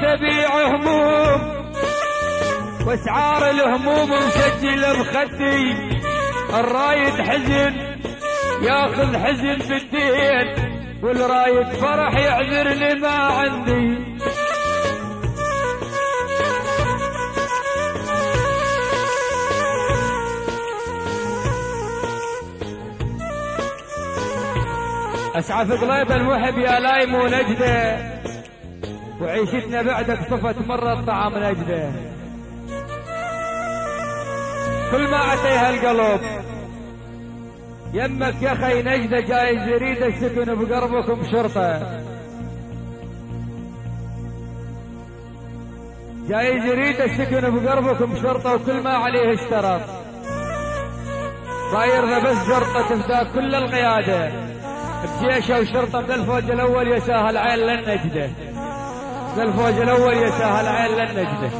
تبيع هموم، واسعار الهموم مسجله بخدي. الرايد حزن ياخذ حزن بالدين، والرايد فرح يعذرني ما عندي. اسعف قليب المحب يا لايم ونجده، وعيشتنا بعدك صفت مرة طعم نجده. كل ما اتيها القلب يمك يا خي نجده، جايز يريد السكن بقربكم شرطه، جايز يريد السكن بقربكم شرطه، وكل ما عليه اشترط صايرنا بس شرطه تفدى كل القياده، بجيشه وشرطه من الفوج الاول يساهل عين لن نجده، من الفوج الاول يساهل عين لن نجده.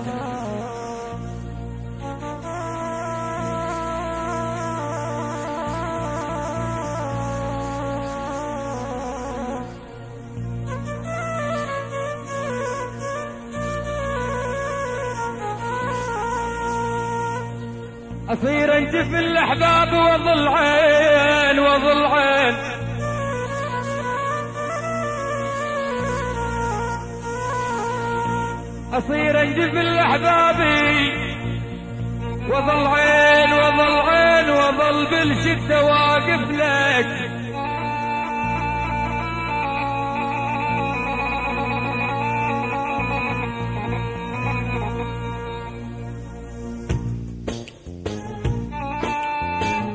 أصير انجف الأحباب وظل عين وظل عين، أصير انجف الأحباب وظل عين وظل عين، وظل بالشدة واقف لك.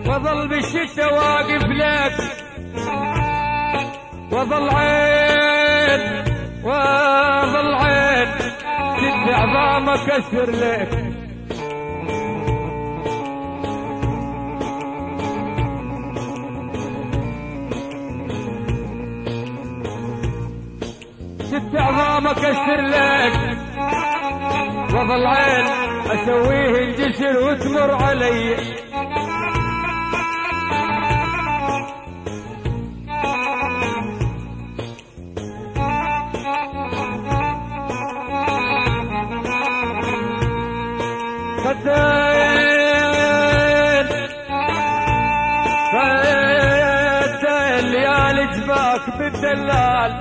وظل بالشدة واقف لك، وظل عين وظل عين، شد عظامك كسر لك. شد عظامك كسر لك، وظل عين اسويه الجسر وتمر علي. خدين خدين ليالي جباك بالدلال،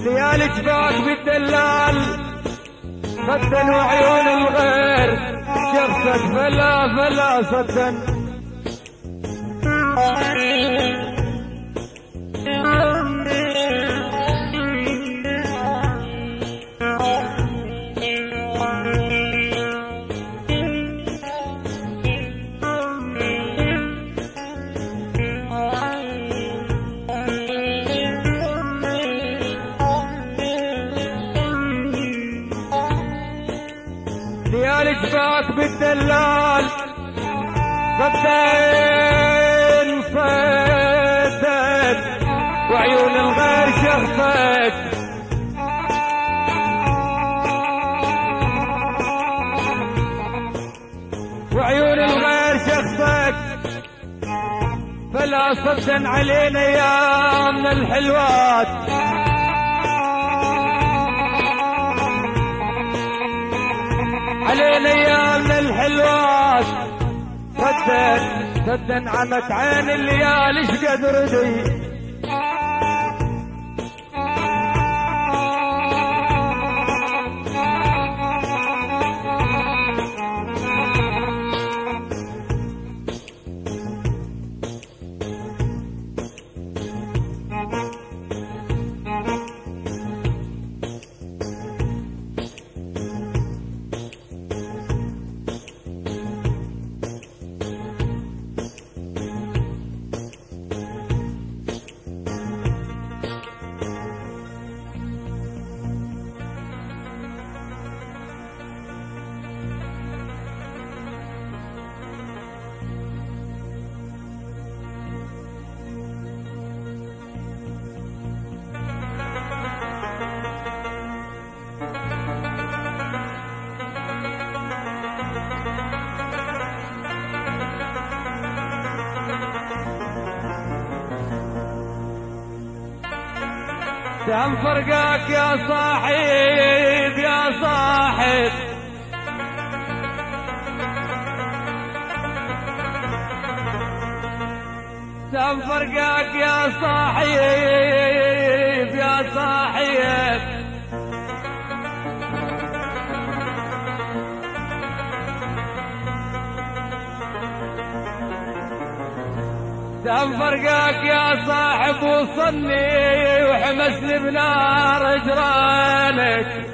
ليالي جباك بالدلال. خدن وعيون الغير شخصك فلا فلا صدن. ليالي جباك بالدلال، صدين صدين وعيون الغير شخصك. وعيون الغير شخصك فلا صدن علينا يا من الحلوات. علينا يا من الحلوات، صدن صدن عمت عين الليالي شقد ردي. سام فرقاك يا صاحب يا صاحب، سام فرقاك يا صاحب يا صاحب، سام فرقاك يا صاحب، وصلني وحمسني بنار جرانك،